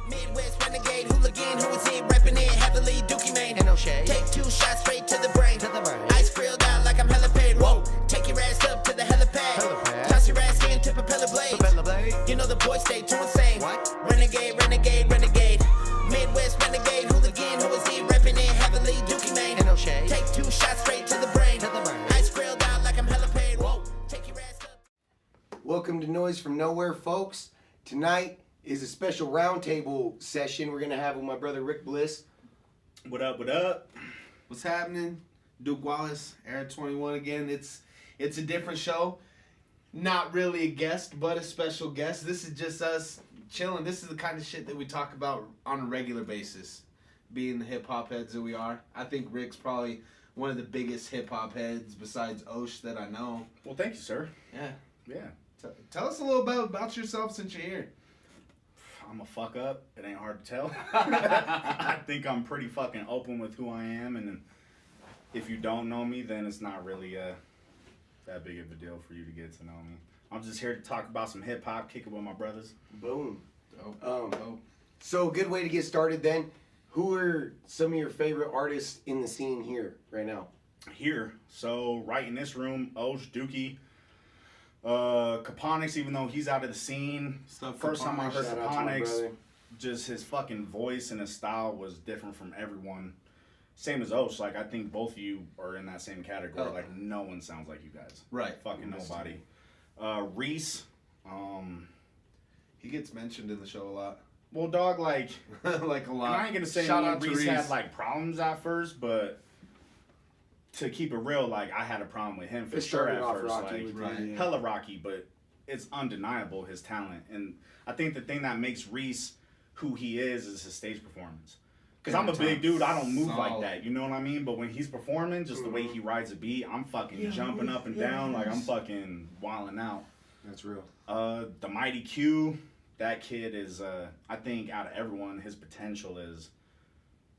Midwest renegade hooligan, who is it? Reppin' it heavily, Dookie Mane. Ain't no shade. Take 2 shots straight to the brain. Ice grilled out like I'm hella paid. Whoa, take your ass up to the helipad. Toss your ass into propeller blades. You know the boys stay too insane. What? Renegade, renegade, renegade. Midwest renegade hooligan, who is it? Reppin' it heavily, Dookie Mane. Ain't no shade. Take 2 shots straight to the brain. Ice grilled out like I'm hella paid. Whoa, take your ass up. Welcome to Noise from Nowhere, folks. Tonight is a special roundtable session we're going to have with my brother Rick Bliss. What up, what up? What's happening? Duke Wallace, Air 21 again. It's a different show. Not really a guest, but a special guest. This is just us chilling. This is the kind of shit that we talk about on a regular basis. Being the hip-hop heads that we are. I think Rick's probably one of the biggest hip-hop heads besides Osh that I know. Well, thank you, sir. Yeah. Tell us a little about yourself since you're here. I'm a fuck up. It ain't hard to tell. I think I'm pretty fucking open with who I am, and if you don't know me, then it's not really that big of a deal for you to get to know me. I'm just here to talk about some hip hop, kick it with my brothers. Boom. Dope. So, good way to get started then. Who are some of your favorite artists in the scene here right now? Here, so right in this room, Osh, Dookie, Caponics, even though he's out of the scene. First time I heard Shout out to my Caponics, brother. just his fucking voice and his style was different from everyone. Same as Osh, like I think both of you are in that same category. Oh. Like no one sounds like you guys. Right. Fucking nobody. Reese, He gets mentioned in the show a lot. well dog, like Like a and lot. I ain't gonna say Shout me out and to Reese Reese. had like problems at first, but to keep it real, like I had a problem with him for It sure started at off first. rocky Like with you, right. yeah. hella rocky, but it's undeniable his talent. And I think the thing that makes Reese who he is his stage performance. Because I'm a big dude, I don't move like Solid. that, you know what I mean? But when he's performing, just the way he rides a beat, I'm fucking jumping up and down, like I'm fucking wilding out. That's real. The Mighty Q, that kid is, I think out of everyone, his potential is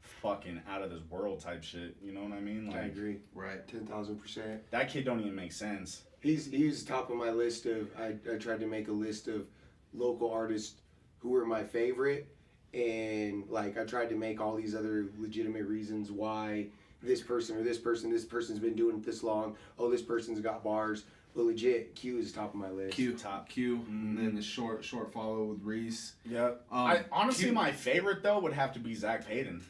fucking out of this world type shit, you know what I mean? I Like, agree. Right. 10,000%. that kid don't even make sense. He's top of my list of, I tried to make a list of local artists who were my favorite, and like I tried to make all these other legitimate reasons why this person or this person's been doing it this long. Oh, this person's got bars. But legit, Q is top of my list. Q, and then the short follow with Reese. Yep. Um, Honestly, Q- my favorite though would have to be Zach Payton.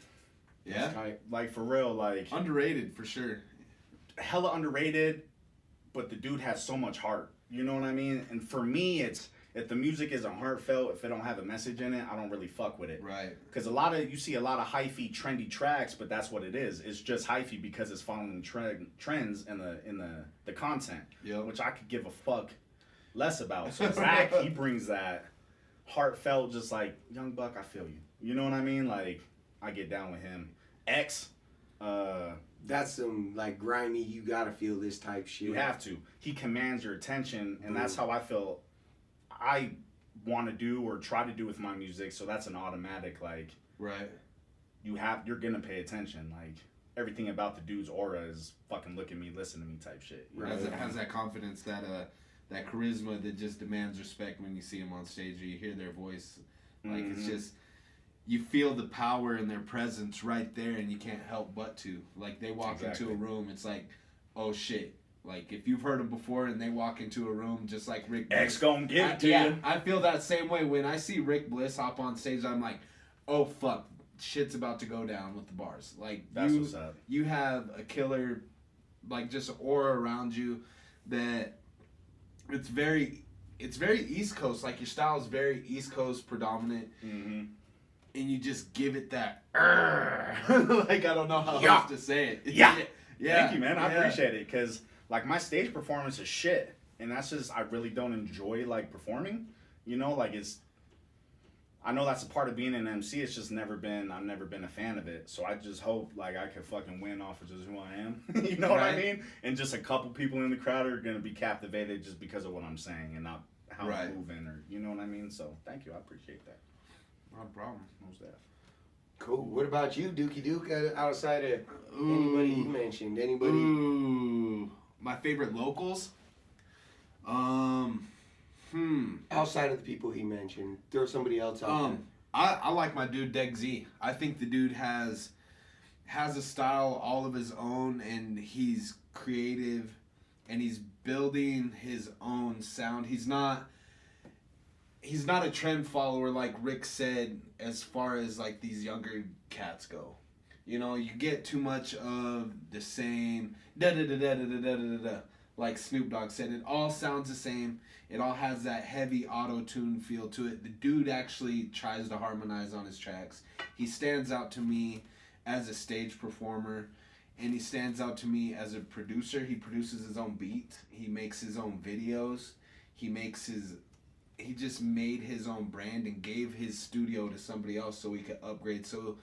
Yeah. Tight. Like for real, like Underrated for sure. hella underrated, but the dude has so much heart. You know what I mean? And for me, it's if the music isn't heartfelt, if it don't have a message in it, I don't really fuck with it. Right. Because you see a lot of hyphy, trendy tracks, but that's what it is. It's just hyphy because it's following trends in the content, Yep. which I could give a fuck less about. So Zach, he brings that heartfelt, just like young buck. I feel you. You know what I mean? Like I get down with him. X, That's some like grimy, you gotta feel this type shit. you have to. He commands your attention, and that's how I feel. I want to do or try to do with my music. So that's an automatic like. Right. You're gonna pay attention. Like everything about the dude's aura is fucking look at me, listen to me type shit. You know? Has that confidence, that charisma that just demands respect when you see him on stage or you hear their voice. Like it's just, you feel the power in their presence right there, and you can't help but to. Like they walk into a room, it's like, oh shit. Like if you've heard them before and they walk into a room just like Rick Bliss. X gon' give it to you. I feel that same way when I see Rick Bliss hop on stage. I'm like, oh fuck, shit's about to go down with the bars. Like That's what's up. You have a killer, like just aura around you that it's very East Coast. Like your style is very East Coast predominant. Mm-hmm. And you just give it that like I don't know how else to say it. Yeah. Yeah. Thank you, man. I appreciate it because like my stage performance is shit, and that's just I really don't enjoy like performing. You know, like I know that's a part of being an MC. It's just I've never been a fan of it. So I just hope like I could fucking win off of just who I am. You know what I mean? And just a couple people in the crowd are gonna be captivated just because of what I'm saying and not how I'm moving, or you know what I mean. So thank you. I appreciate that. Not a problem. Most deaf. Cool. What about you, Dookie Duke? Outside of anybody you mentioned, anybody? Ooh, my favorite locals. Outside of the people he mentioned, throw somebody else out I like my dude Deg Z. I think the dude has a style all of his own, and he's creative, and he's building his own sound. He's not a trend follower like Rick said, as far as like these younger cats go. You know, you get too much of the same da da da da da da da da, like Snoop Dogg said. It all sounds the same. It all has that heavy auto-tune feel to it. The dude actually tries to harmonize on his tracks. He stands out to me as a stage performer, and he stands out to me as a producer. He produces his own beats. He makes his own videos. He just made his own brand and gave his studio to somebody else so he could upgrade. So,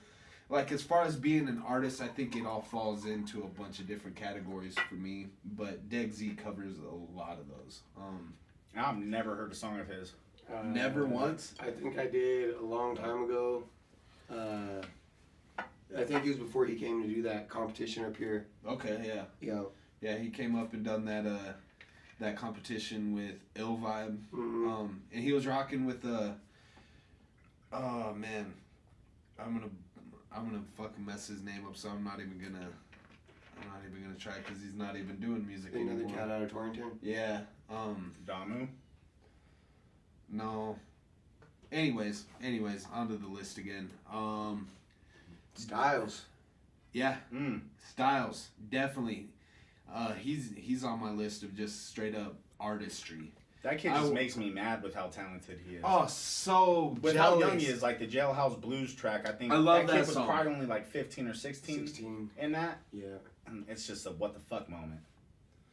like, as far as being an artist, I think it all falls into a bunch of different categories for me. But Deg Z covers a lot of those. I've never heard a song of his. Never once? I think I did a long time ago. I think it was before he came to do that competition up here. Okay, yeah. Yeah. Yeah, he came up and done that competition with Ill Vibe. Mm-hmm. And he was rocking with oh man. I'm gonna fucking mess his name up, so I'm not even gonna try, because he's not even doing music Another anymore. cat out of Torrington. Yeah. Damu? No. Anyways, onto the list again. Styles. Yeah. Styles, definitely. He's on my list of just straight up artistry. That kid just makes me mad with how talented he is. Oh, so with jealous. how young he is, like the Jailhouse Blues track. I think I love that that kid was song. probably only like 15 or 16 in that. Yeah. And it's just a what the fuck moment.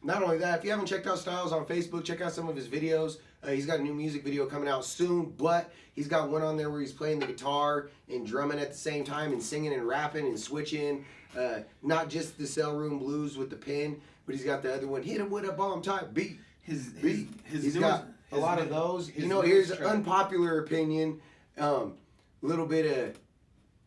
Not only that, if you haven't checked out Styles on Facebook, check out some of his videos. He's got a new music video coming out soon, but he's got one on there where he's playing the guitar and drumming at the same time and singing and rapping and switching. Not just the cell room blues with the pen, but he's got the other one, hit him with a bomb type beat. He's got a lot of those. You know, here's an unpopular opinion. Little bit of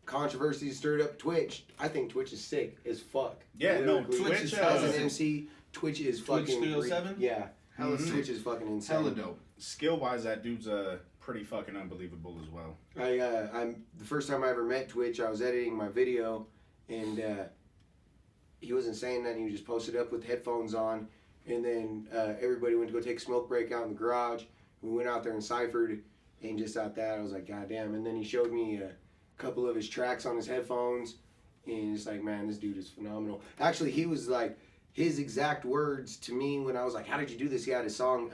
controversy stirred up Twitch. I think Twitch is sick as fuck. Yeah, no, Lyrically, Twitch as an MC, Twitch is Twitch fucking 307? Yeah. Twitch is fucking insane. Hella dope. Skill wise, that dude's pretty fucking unbelievable as well. I'm the first time I ever met Twitch, I was editing my video, and he wasn't saying nothing. He was just posted up with headphones on, and then everybody went to go take a smoke break out in the garage. We went out there and ciphered, and just out that I was like, God damn. And then he showed me a couple of his tracks on his headphones, and it's like, man, this dude is phenomenal. Actually, he was like, his exact words to me when I was like, how did you do this? He had his song,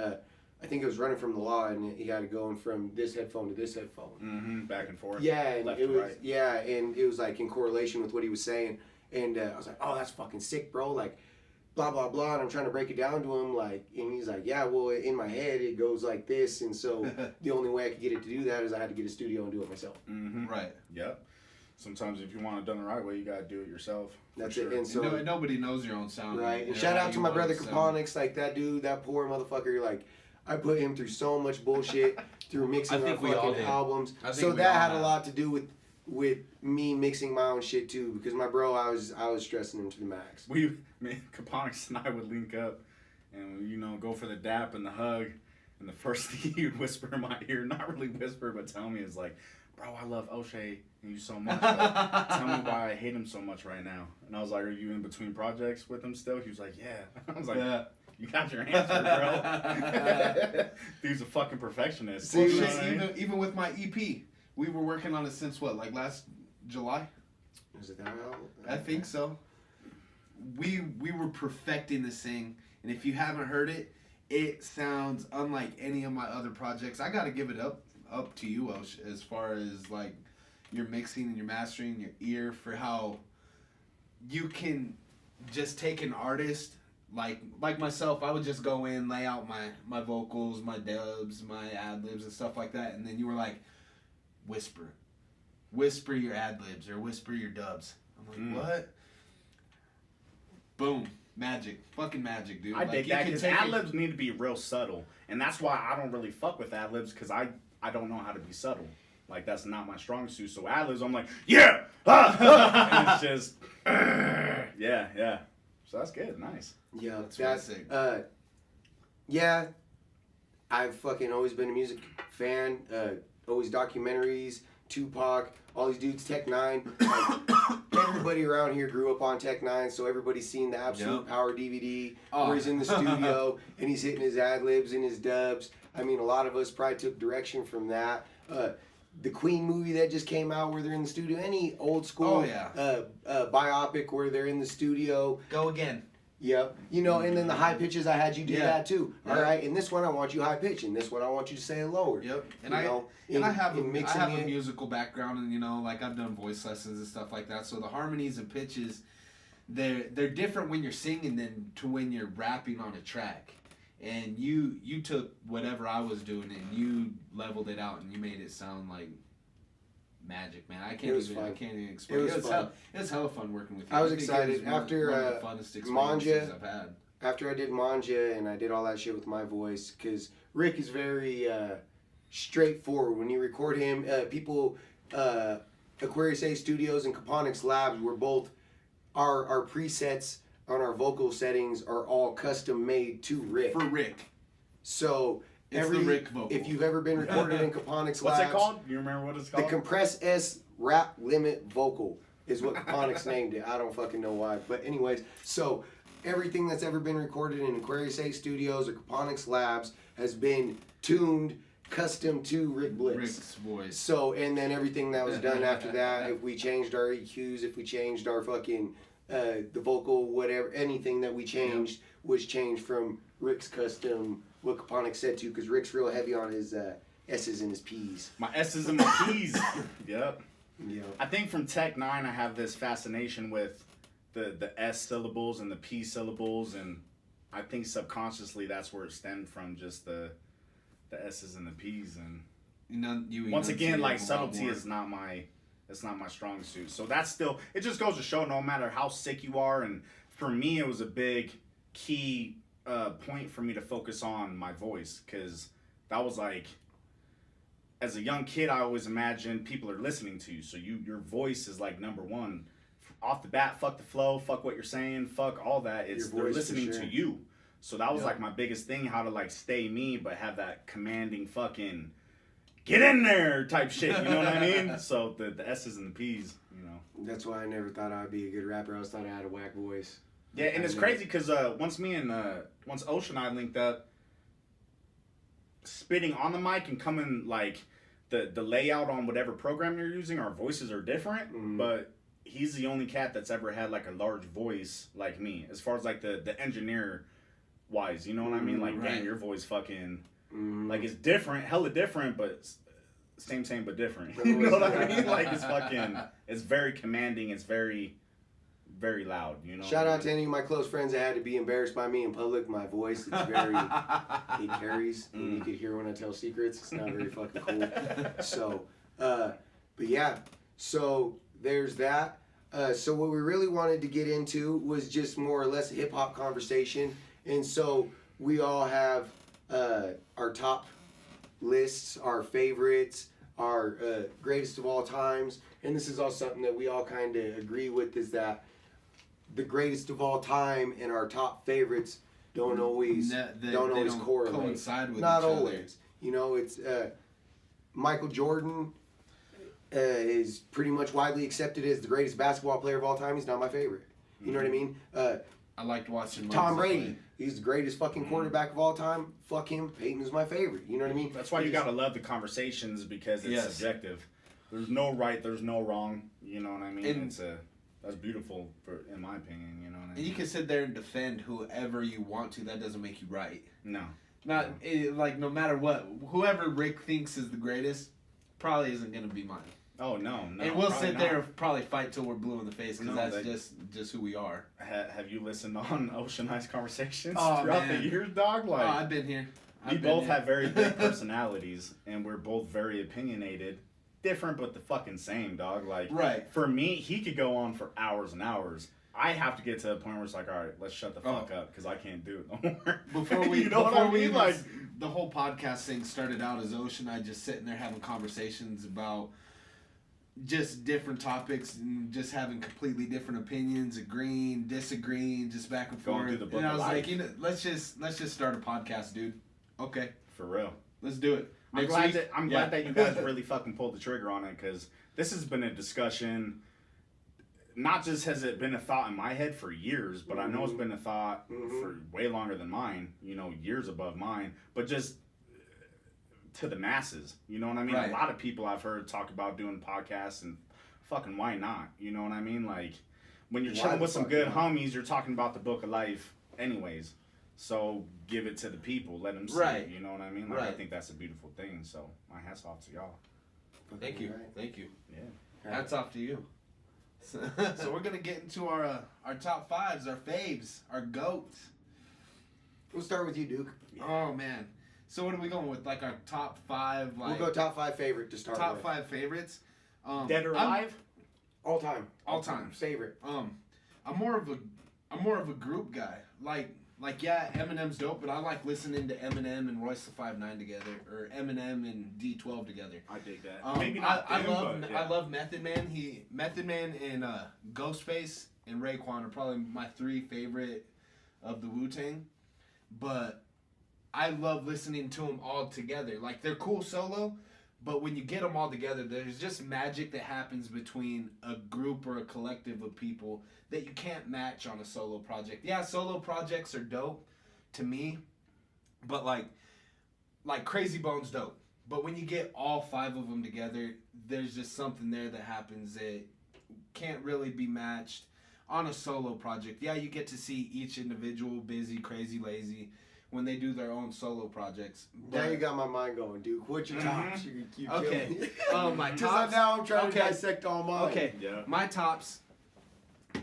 I think it was Running from the Law, and he had it going from this headphone to this headphone. Mm-hmm. Back and forth. Yeah, and left it to was right. yeah, and it was like in correlation with what he was saying, and I was like, oh, that's fucking sick, bro. Like, blah blah blah, and I'm trying to break it down to him, like, and he's like, yeah, well, in my head it goes like this, and so the only way I could get it to do that is I had to get a studio and do it myself. Mm-hmm. Right. Yep. Sometimes if you want it done the right way, you gotta do it yourself. That's sure. it. And so Nobody knows your own sound. right. And Yeah, shout out you to my want brother it to sound. Caponics, like that dude, that poor motherfucker, like. I put him through so much bullshit through mixing I our think we all fucking did. albums. I think So we that all had a have. lot to do with me mixing my own shit too, because my bro, I was stressing him to the max. Caponics and I would link up and, go for the dap and the hug. And the first thing he would whisper in my ear, not really whisper, but tell me is like, bro, I love O'Shea and you so much. But tell me why I hate him so much right now. And I was like, are you in between projects with him still? He was like, yeah. I was like, Yeah. You got your answer, bro. Dude's a fucking perfectionist. Well, You know shit, what I mean? even with my EP, we were working on it since what, like last July? Is it that out? I think so. We were perfecting this thing, and if you haven't heard it, it sounds unlike any of my other projects. I gotta give it up to you, Osh, as far as like your mixing and your mastering, your ear for how you can just take an artist. Like myself, I would just go in, lay out my vocals, my dubs, my ad-libs and stuff like that, and then you were like, whisper your ad-libs or whisper your dubs. I'm like, what? Boom. Magic. Fucking magic, dude. I dig you that can because take it- ad-libs need to be real subtle. And that's why I don't really fuck with ad-libs because I don't know how to be subtle. Like, that's not my strong suit. So ad-libs, I'm like, yeah! And it's just, yeah. So that's good. Nice. Yeah, That's really sick. I've fucking always been a music fan. Always documentaries, Tupac, all these dudes, Tech Nine. Like, everybody around here grew up on Tech Nine, so everybody's seen the Absolute Power DVD where he's in the studio and he's hitting his ad libs and his dubs. I mean, a lot of us probably took direction from that. The Queen movie that just came out where they're in the studio, any old school biopic where they're in the studio. Go again. Yep. You know, and then the high pitches, I had you do that too. Yeah. All right. In this one, I want you high pitch. In this one, I want you to say it lower. Yep. And I have a musical background, and you know, like I've done voice lessons and stuff like that. So the harmonies and pitches, they're different when you're singing than to when you're rapping on a track. And you took whatever I was doing and you leveled it out and you made it sound like magic, man. I can't even explain. It was hella fun working with you. I was excited after one of the funnest experiences I've had. After I did Manja and I did all that shit with my voice, because Rick is very straightforward. When you record him, people, Aquarius A Studios and Caponics Labs were both our presets on our vocal settings are all custom made to Rick. For Rick. So it's the Rick vocal. If you've ever been recorded in Caponics Labs, what's it called? You remember what it's called? The Compress S Rap Limit Vocal is what Caponics named it. I don't fucking know why, but anyways, so everything that's ever been recorded in Aquarius A Studios or Caponics Labs has been tuned custom to Rick Bliss. Rick's voice. So, and then everything that was done after that, if we changed our EQs, if we changed our fucking the vocal, whatever, anything that we changed was changed from Rick's custom, what Caponics said to, because Rick's real heavy on his S's and his P's. My S's and my P's. Yep. Yeah. I think from Tech 9 I have this fascination with the S syllables and the P syllables, and I think subconsciously that's where it stemmed from, just the S's and the P's. And once again, like, subtlety is not my strong suit. So that's still, it just goes to show no matter how sick you are, and for me it was a big key point for me to focus on my voice, because that was like, as a young kid I always imagined people are listening to you, so your voice is like number one. Off the bat, fuck the flow, fuck what you're saying, fuck all that. It's they're listening to you. So that was like my biggest thing, how to like stay me but have that commanding fucking get in there type shit, you know what I mean? So the S's and the P's, you know. That's why I never thought I'd be a good rapper. I always thought I had a whack voice. Yeah, and it's crazy because once Osh and I linked up, spitting on the mic and coming like the layout on whatever program you're using, our voices are different, but he's the only cat that's ever had like a large voice like me, as far as like the engineer wise, you know what I mean? Like, damn, your voice fucking like, it's different, hella different, but same but different. You know what I mean? Like, it's fucking, it's very commanding, it's very loud, you know. Shout out to any of my close friends that had to be embarrassed by me in public. My voice, it's very, it carries, and you could hear when I tell secrets. It's not very fucking cool. So, but yeah, so there's that. So what we really wanted to get into was just more or less a hip hop conversation, and so we all have our top lists, our favorites, our greatest of all times, and this is all something that we all kind of agree with, is that the greatest of all time and our top favorites don't always correlate. Coincide with Not each other. always. You know, it's Michael Jordan is pretty much widely accepted as the greatest basketball player of all time. He's not my favorite. You know what I mean? I liked watching Tom Brady. He's the greatest fucking quarterback of all time. Fuck him. Peyton's my favorite. You know what I mean? That's why you gotta love the conversations, because it's subjective. There's no right, there's no wrong. You know what I mean? And that's beautiful, in my opinion. You know what I mean? And you can sit there and defend whoever you want to. That doesn't make you right. No. Like, no matter what, whoever Rick thinks is the greatest probably isn't gonna be mine. Oh no. And we'll sit there and probably fight till we're blue in the face, because that's just who we are. Have you listened on Osh and I's conversations throughout the years, dog? Like, I've been here. We both have very big personalities, and we're both very opinionated. Different, but the fucking same, dog. Like, right. For me, he could go on for hours and hours. I have to get to a point where it's like, all right, let's shut the fuck up, because I can't do it no more. Before we, you know what I mean? Like, the whole podcast thing started out as Osh and I just sitting there having conversations about just different topics and just having completely different opinions, agreeing, disagreeing, just back and forth. Going through the book and I was of like, life. let's just start a podcast, dude. Okay. For real. Let's do it. I'm Next glad week? that I'm glad that you guys really fucking pulled the trigger on it, because this has been a discussion. Not just has it been a thought in my head for years, but I know it's been a thought for way longer than mine. You know, years above mine. But just to the masses, you know what I mean? Right. A lot of people I've heard talk about doing podcasts, and fucking why not? You know what I mean? Like, when you're Why chilling the with some fuck good not? homies, you're talking about the book of life anyways. So give it to the people, let them see Right. it, you know what I mean? Like, I Right. think that's a beautiful thing. So my hat's off to y'all. Thank you. Right. Thank you. Yeah. Hats off to you. So we're gonna get into our top fives, our faves, our goats. We'll start with you, Duke. Oh man. So what are we going with? Like our top five, like We'll go top 5 favorite to start top with. 5 favorites. Dead or I'm- alive? All time. All time. Favorite. I'm more of a group guy. Like yeah, Eminem's dope, but I like listening to Eminem and Royce the 5'9" together, or Eminem and D12 together. I dig that. I love Method Man. Method Man and Ghostface and Raekwon are probably my 3 favorite of the Wu-Tang. But I love listening to them all together. Like, they're cool solo, but when you get them all together, there's just magic that happens between a group or a collective of people that you can't match on a solo project. Yeah, solo projects are dope to me, but like Crazy Bones dope. But when you get all 5 of them together, there's just something there that happens that can't really be matched on a solo project. Yeah, you get to see each individual, Busy, Crazy, Lazy, when they do their own solo projects. Now you got my mind going, Duke. What's your tops? You Okay. killing me. My 'Cause tops. now I'm trying to Okay. dissect all mine. Okay. Yeah. My tops.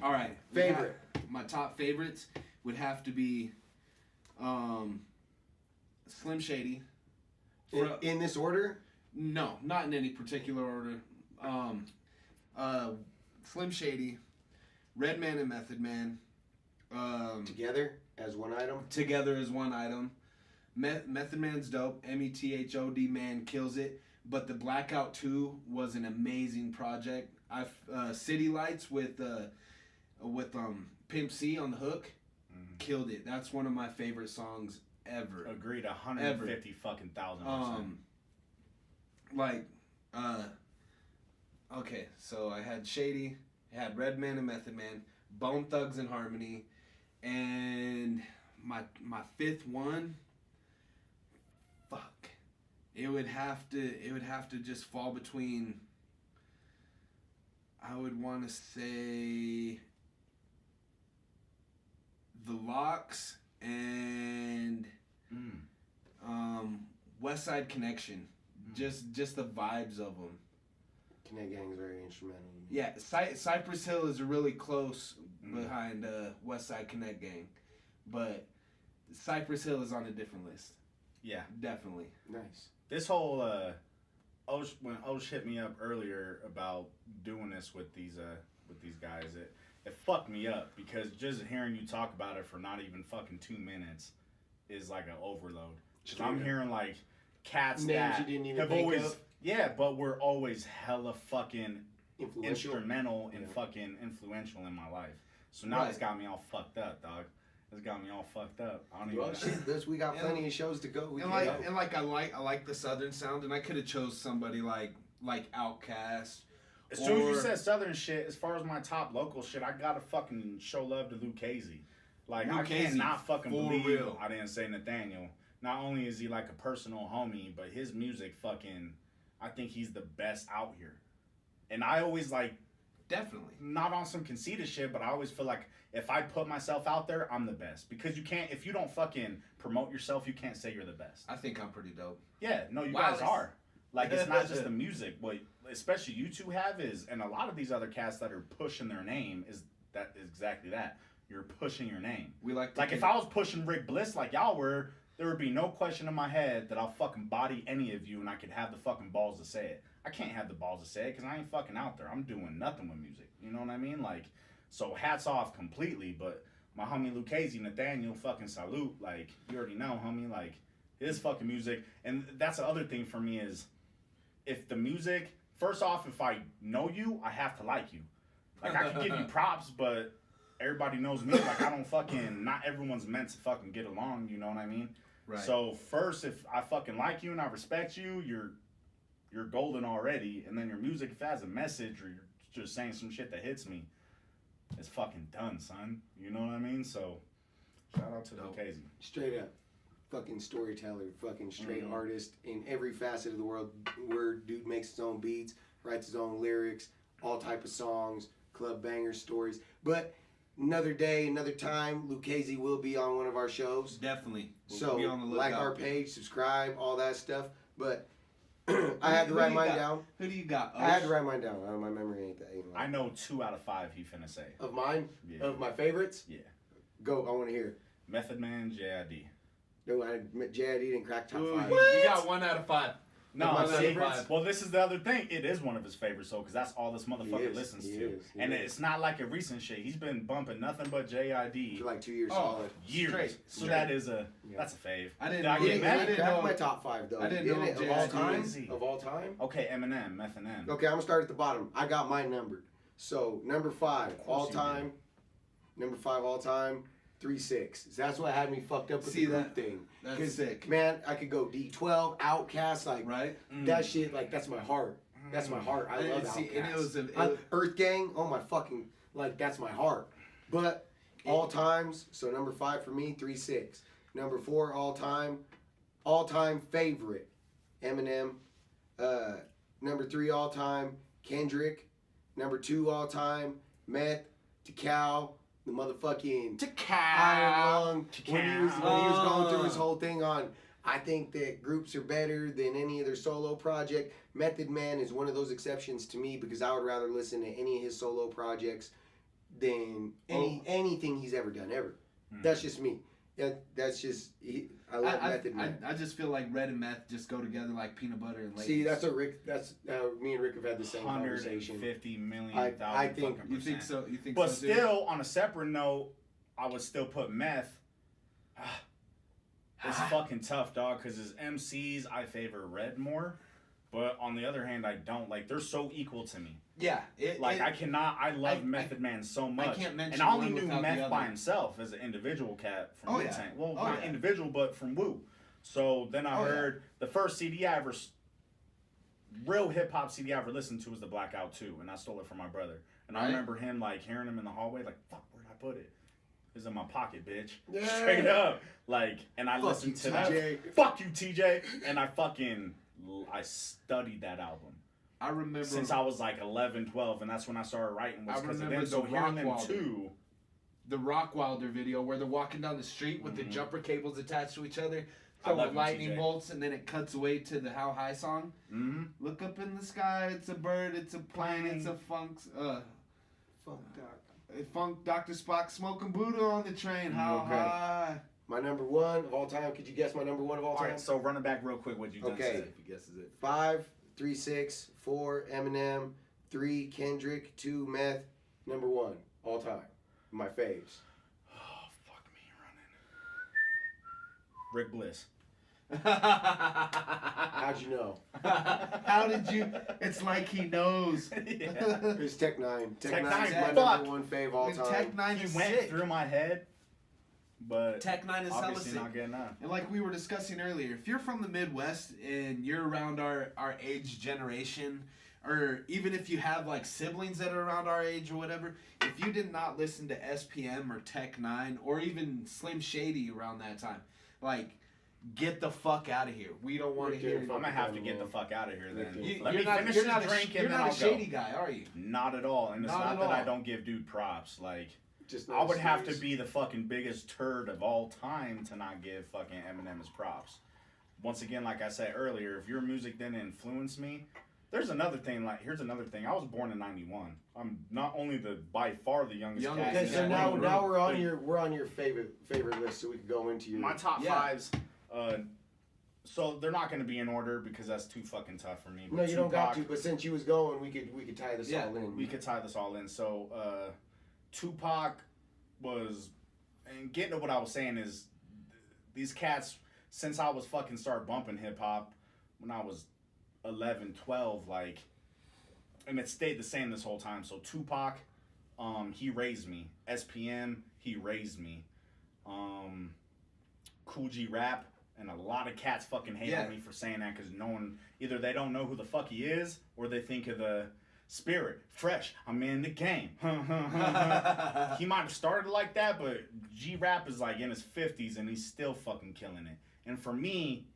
All right. Favorite. My top favorites would have to be Slim Shady. In this order? No, not in any particular order. Slim Shady, Redman and Method Man. Together as one item? Together as one item. Method Man's dope. METHOD Man kills it. But the Blackout 2 was an amazing project. City Lights with Pimp C on the hook killed it. That's one of my favorite songs ever. Agreed, 150 fucking thousand %. Okay, so I had Shady, I had Redman and Method Man, Bone Thugs and Harmony, and my 5th one, fuck, it would have to just fall between, I would want to say The Locks and West Side Connection. Just the vibes of them. Connect Gang's very instrumental. Yeah, Cypress Hill is really close behind West Side Connect Gang, but Cypress Hill is on a different list. Yeah, Definitely. Nice. this whole when Osh hit me up earlier about doing this with these guys, it fucked me up, because just hearing you talk about it for not even fucking 2 minutes is like an overload. So I'm hearing like cats Names that you didn't even have think always of. Yeah, but we're always hella fucking Influential. instrumental and Yeah. fucking influential in my life. So now Right. it's got me all fucked up, dog. It's got me all fucked up. I don't Well, even. shit, we got plenty of shows to go. We And can like, go. I like the Southern sound, and I could have chose somebody like Outkast. As soon as you or- said Southern shit, as far as my top local shit, I gotta fucking show love to Luke Casey. Like, I Lucchese, cannot fucking for believe real. I didn't say Nathaniel. Not only is he like a personal homie, but his music fucking, I think he's the best out here. And I always like, Definitely. not on some conceited shit, but I always feel like if I put myself out there, I'm the best. Because you can't, if you don't fucking promote yourself, you can't say you're the best. I think I'm pretty dope. Yeah, no, you Wow, guys it's- are. Like, it's not just the music. What especially you two have is, and a lot of these other cats that are pushing their name is exactly that. You're pushing your name. We like to Like, if I was pushing Rick Bliss like y'all were, there would be no question in my head that I'll fucking body any of you, and I could have the fucking balls to say it. I can't have the balls to say it because I ain't fucking out there. I'm doing nothing with music. You know what I mean? Like, so hats off completely. But my homie Lucchese, Nathaniel, fucking salute. Like, you already know, homie. Like, his fucking music. And that's the other thing for me is, if the music, first off, if I know you, I have to like you. Like, I can give you props, but everybody knows me. Like, I don't fucking, not everyone's meant to fucking get along, you know what I mean? Right. So first, if I fucking like you and I respect you, you're golden already. And then your music, if it has a message or you're just saying some shit that hits me, it's fucking done, son. You know what I mean? So shout out to Lucchese. Straight up. Fucking storyteller, fucking straight artist in every facet of the world. Where dude makes his own beats, writes his own lyrics, all type of songs, club bangers, stories. But another day, another time, Lucchese will be on one of our shows. Definitely. So be on the like lookout. our page, subscribe, all that stuff. But I had to write mine down. Who do you got? I had to write mine down. Out of my memory ain't that. I know 2 out of 5 he finna say. Of mine? Yeah. Of my favorites? Yeah. Go, I want to hear. Method Man, JID. No, JID didn't crack top Ooh, 5. you got 1 out of 5. No, Of my see, favorites? well, this is the other thing. It is one of his favorites, though, because that's all this motherfucker is, listens he to. is, he And is. it's not like a recent shit. He's been bumping nothing but JID For like 2 years Oh. solid. years. Straight. So that is that's a fave. I didn't Did I know get he- mad? I didn't Crack know- my top 5 though. I didn't Didn't know it? Of all JID. time. Easy. Of all time. Okay, Eminem, Meth and M. Okay, I'm gonna start at the bottom. I got mine numbered. So number 5 all you time. Number 5 all time. 3-6. That's what had me fucked up with See the group that? thing. That's 'Cause, sick. man, I could go D12, Outcast, like Right? that shit. Like that's my heart. That's my heart. I love See, Outkast. and it was Earth Gang. Oh my fucking like that's my heart. But all times. So number 5 for me. 3-6. Number 4 all time favorite. Eminem. Number 3 all time Kendrick. Number 2 all time Meth. Tikal. The motherfucking Iron Lung. When he was going through his whole thing on. I think that groups are better than any other solo project. Method Man is one of those exceptions to me because I would rather listen to any of his solo projects than anything he's ever done ever. That's just me. That's just I love Method Man. I just feel like Red and Meth just go together like peanut butter and Lay's. See, that's what Rick. That's me and Rick have had the same conversation. 150 million I thousand think- fucking You think percent. so? You think But so? too? still, on a separate note, I would still put Meth. It's fucking tough, dog, because as MCs, I favor Red more. But on the other hand, I don't. Like, they're so equal to me. Yeah. I love Method Man so much. can't mention and I only one knew without the Meth other. by himself as an individual cat from Oh, Wu yeah. Tang. Well, Oh, not yeah. individual, but from Wu. So then I heard the first CD I ever, real hip hop CD I ever listened to was the Blackout 2, and I stole it from my brother. And I Right. remember him like hearing him in the hallway, like, fuck, where'd I put it? It's in my pocket, bitch. Yeah. Straight up. Like, and I Fuck listened you, to that. TJ. Fuck you, TJ. And I studied that album. I remember Since I was like 11, 12, and that's when I started writing. Was I because of remember them. So the hearing them Rockwilder. too. the Rockwilder video where they're walking down the street with the jumper cables attached to each other, I love throwing you, lightning TJ. bolts, and then it cuts away to the How High song. Mm-hmm. Look up in the sky, it's a bird, it's a plane, it's a funk Dr. Spock smoking Buddha on the train. How Okay. high? My number 1 of all time. Could you guess my number 1 of all All time? right, so run it back real quick. What you done Okay. said? If he guesses it. 5, 3-6, 4 Eminem, 3 Kendrick, 2 Meth. Number 1 all time. My faves. Oh, fuck me running. Rick Bliss. How'd you know? How did you? It's like he knows. Yeah. It's Tech 9. Tech 9's Nine, my fuck. number 1 fave all time. Tech 9 He is went sick. through my head, but Tech 9 is hella obviously sick. not getting up. And like we were discussing earlier, if you're from the Midwest and you're around our age generation, or even if you have like siblings that are around our age or whatever, if you did not listen to SPM or Tech 9 or even Slim Shady around that time, like, get the fuck out of here. We don't want to Right there, hear fuck. I'm gonna have to get the fuck out of here then. You- Let me finish you're this not drink you're and then not I'll a shady go. guy, are you? Not at all, and it's Not not at that I all. don't give dude props. Like, Just I would have to serious. be the fucking biggest turd of all time to not give fucking Eminem his props. Once again, like I said earlier, if your music didn't influence me, there's another thing. Like, here's another thing. I was born in '91. I'm not only by far the youngest cat. Okay, in so that now room, we're on but your favorite list, so we can go into your my top Yeah. fives. So they're not going to be in order because that's too fucking tough for me. But No, you don't got to. Tupac- But since you was going, we could tie this all in. We could tie this all in. So, Tupac was, and getting to what I was saying is, these cats, since I was fucking start bumping hip hop when I was 11, 12, like, and it stayed the same this whole time. So Tupac, he raised me. SPM, he raised me. Cool G Rap, And a lot of cats fucking hate on me for saying that because no one, either they don't know who the fuck he is or they think of the spirit. Fresh, I'm in the game. He might have started like that, but G-Rap is like in his 50s and he's still fucking killing it. And for me,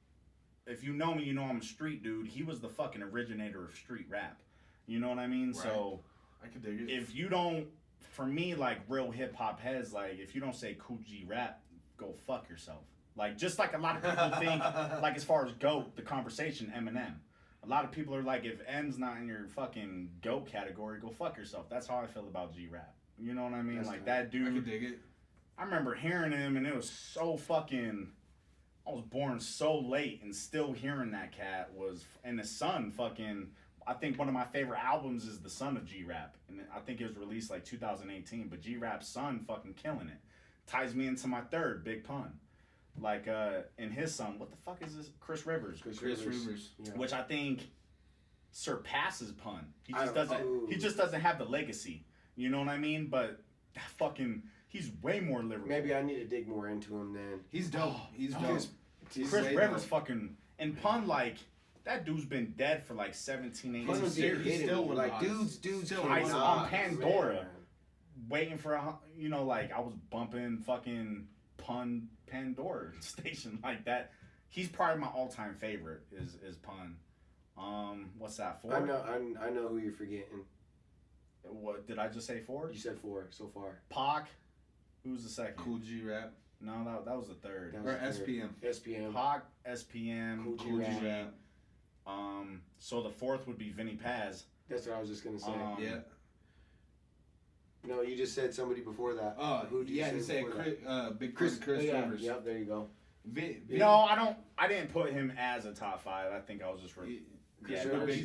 if you know me, you know I'm a street dude. He was the fucking originator of street rap. You know what I mean? Right. So I could dig it. If you don't, for me, like real hip hop heads, like if you don't say cool G-Rap, go fuck yourself. Like, just like a lot of people think, like, as far as GOAT, the conversation, Eminem. A lot of people are like, if M's not in your fucking GOAT category, go fuck yourself. That's how I feel about G-Rap. You know what I mean? That's like, that dude. I can dig it. I remember hearing him, and it was so fucking... I was born so late, and still hearing that cat was... And the son fucking... I think one of my favorite albums is The Son of G-Rap. And I think it was released, like, 2018. But G-Rap's son fucking killing it. Ties me into my third, Big Pun. Like, and his son, what the fuck is this? Chris Rivers. Chris Rivers. Yeah. Which I think surpasses Pun. He just doesn't have the legacy. You know what I mean? But fucking, he's way more lyrical. Maybe I need to dig more into him then. He's dope. He's dope. Chris Rivers fucking, and Pun, like, that dude's been dead for like 17, 18 years. He's still like, dudes on Pandora. Man. Waiting for like, I was bumping fucking Pun Pandora station like that. He's probably my all-time favorite is Pun. What's that, 4? I know who you're forgetting. What did I just say, 4? You said 4 so far. Pac. Who's the second? Cool G-Rap. No, that was the third. Or SPM. SPM. Pac, SPM, Cool G-Rap. So the 4th would be Vinny Paz. That's what I was just gonna say. Yeah. No, you just said somebody before that. Oh, who did you say Big Chris Rivers. Yep, there you go. No, I didn't put him as a top 5. I think I was just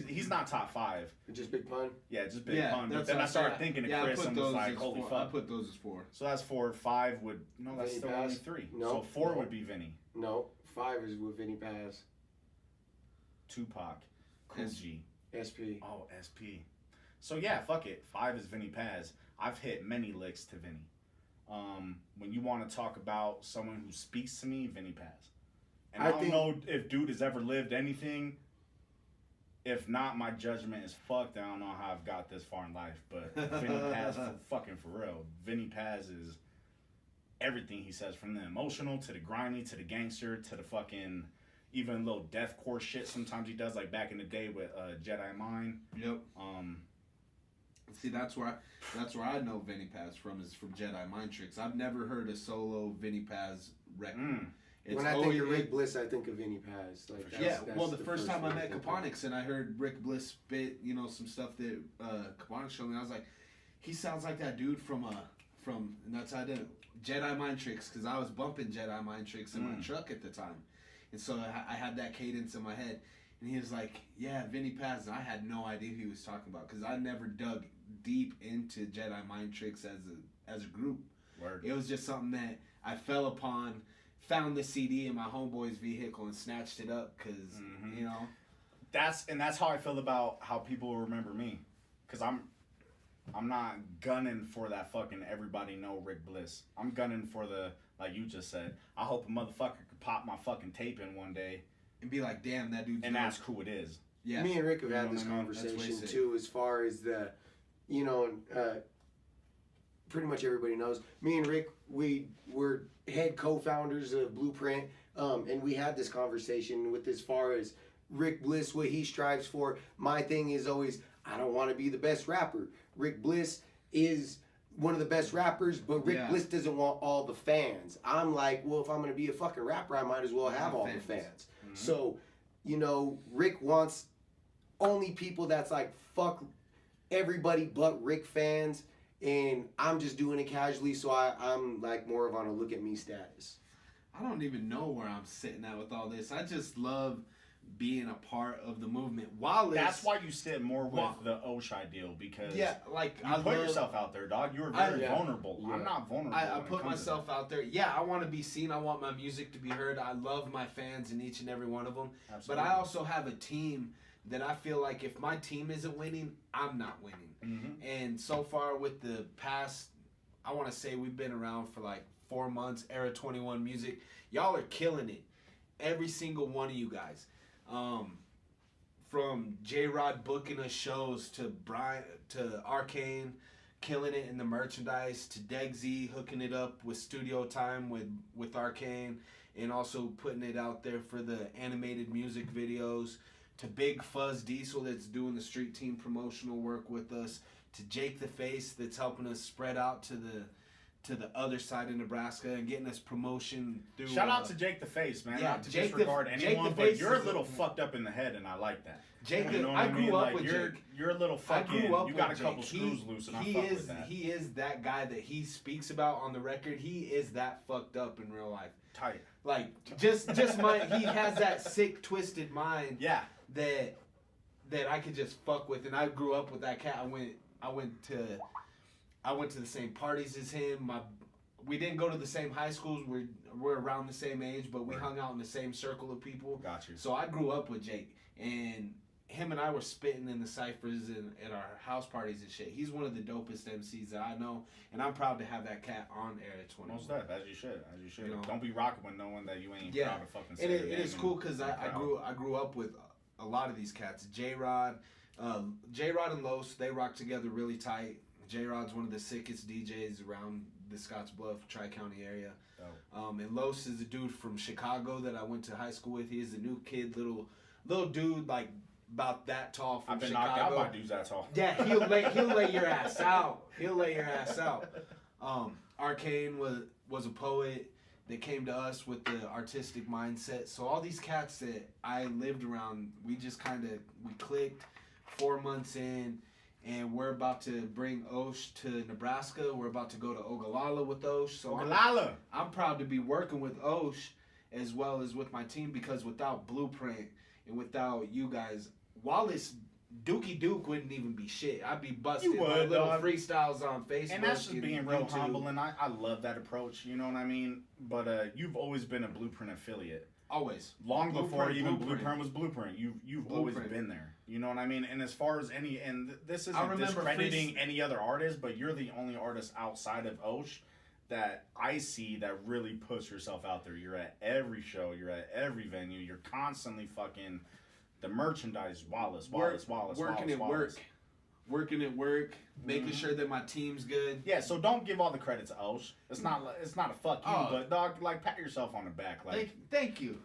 he's not top 5. Just Big Pun. Yeah, just Big Pun. But then I started thinking of Chris and was like, holy fuck. I put those as 4. So that's 4. 5 would that's still only 3. No, so 4 would be Vinny. No, 5 is with Vinny Paz. Tupac, Cool G, SP. Oh, SP. So yeah, fuck it. 5 is Vinny Paz. I've hit many licks to Vinny. When you want to talk about someone who speaks to me, Vinny Paz. And I don't know if dude has ever lived anything. If not, my judgment is fucked. I don't know how I've got this far in life, but Vinny Paz, fucking for real. Vinny Paz is everything he says, from the emotional to the grimy to the gangster to the fucking even little deathcore shit sometimes he does, like back in the day with Jedi Mind. Yep. See, that's where I know Vinny Paz from, is from Jedi Mind Tricks. I've never heard a solo Vinny Paz record. When I think of Rick Bliss, I think of Vinny Paz. Like, that's the first time I met Caponics and I heard Rick Bliss spit, some stuff that Caponics showed me. I was like, he sounds like that dude from and that's how I did it. Jedi Mind Tricks, because I was bumping Jedi Mind Tricks in my truck at the time, and so I had that cadence in my head. And he was like, yeah, Vinny Paz. And I had no idea who he was talking about, because I never dug deep into Jedi Mind Tricks as a group. Word. It was just something that I fell upon, found the CD in my homeboy's vehicle and snatched it up because, That's how I feel about how people remember me. Because I'm not gunning for that fucking everybody know Rick Bliss. I'm gunning for the, like you just said, I hope a motherfucker could pop my fucking tape in one day. And be like, damn, that dude's... And ask who it is. Yeah. Me and Rick have had this conversation, too, as far as the, pretty much everybody knows. Me and Rick, we were head co-founders of Blueprint, and we had this conversation with, as far as Rick Bliss, what he strives for. My thing is always, I don't want to be the best rapper. Rick Bliss is one of the best rappers, but Rick Bliss doesn't want all the fans. I'm like, well, if I'm going to be a fucking rapper, I might as well have all the fans. Mm-hmm. So, Rick wants only people that's like, fuck everybody but Rick fans, and I'm just doing it casually, so I'm like more of on a look at me status. I don't even know where I'm sitting at with all this. I just love being a part of the movement. That's why you sit more with the Osh ideal, because you put yourself out there, dog. You were very vulnerable. Yeah. I'm not vulnerable. I put myself out there. Yeah, I want to be seen. I want my music to be heard. I love my fans and each and every one of them. Absolutely. But I also have a team that I feel like if my team isn't winning, I'm not winning. Mm-hmm. And so far with the past, I want to say we've been around for like 4 months, Era 21 Music. Y'all are killing it. every single one of you guys. From J-Rod booking us shows to Brian to Arcane killing it in the merchandise to Degsy hooking it up with studio time with Arcane and also putting it out there for the animated music videos to Big Fuzz Diesel that's doing the street team promotional work with us to Jake the Face that's helping us spread out to the other side of Nebraska and getting us promotion through. Shout out to Jake the Face, man. Yeah, Not to Jake disregard anyone, but you're a little is fucked up in the head, and I like that. Jake, you know what I grew mean? up Like, with Jake. You're a little fucking. You got a couple Jake. screws loose, and I fuck with that. He is that guy that he speaks about on the record. He is that fucked up in real life. Tight. Like just he has that sick, twisted mind. Yeah. That I could just fuck with, and I grew up with that cat. I went to the same parties as him. We didn't go to the same high schools. We're around the same age, but we hung out in the same circle of people. Got you. So I grew up with Jake, and him and I were spitting in the ciphers and at our house parties and shit. He's one of the dopest MCs that I know, and I'm proud to have that cat on Area 21. Most that, as you should. You know? Don't be rocking with knowing that you ain't proud to fucking say and your it name is cool because I grew up with a lot of these cats. J-Rod and Los, they rock together really tight. J-Rod's one of the sickest DJs around the Scottsbluff, Tri-County area. And Los is a dude from Chicago that I went to high school with. He is a new kid, little dude, like about that tall from Chicago. I've been knocked out by dudes that tall. Yeah, he'll lay your ass out. He'll lay your ass out. Arcane was a poet that came to us with the artistic mindset. So all these cats that I lived around, we just we clicked 4 months in. And we're about to bring Osh to Nebraska. We're about to go to Ogallala with Osh. So I'm proud to be working with Osh as well as with my team because without Blueprint and without you guys, Wallace Dookie Duke wouldn't even be shit. I'd be busting my little freestyles on Facebook. And that's just being real humble, and I love that approach, you know what I mean? But you've always been a Blueprint affiliate. Always. Long before even Blueprint was Blueprint. You've always been there. You know what I mean? And as far as this isn't discrediting any other artist, but you're the only artist outside of Osh that I see that really puts yourself out there. You're at every show. You're at every venue. You're constantly fucking the merchandise. Wallace. Working at work, making sure that my team's good. Yeah, so don't give all the credit to Osh. It's not a fuck you, but dog, like pat yourself on the back. Like thank you.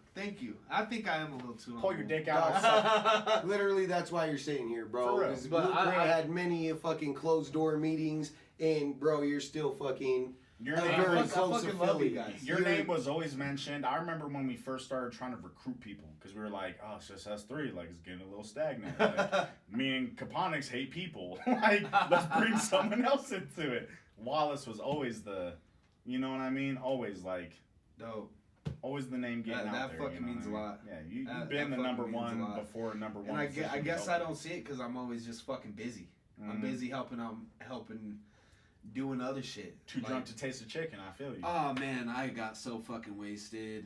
I think I am a little too. Pull your dick out. Literally, that's why you're sitting here, bro. Because Blueprint had many fucking closed door meetings, and bro, you're still fucking. Your name was always mentioned. I remember when we first started trying to recruit people because we were like, oh, it's just us three. Like, it's getting a little stagnant. Like, me and Caponics hate people. Like, let's bring someone else into it. Wallace was always you know what I mean? Always like, dope. Always the name getting out there. That fucking means a lot. Yeah, you've been the number one before number one. And I guess I don't see it because I'm always just fucking busy. I'm busy helping. Doing other shit. Too drunk to taste the chicken, I feel you. Oh man, I got so fucking wasted.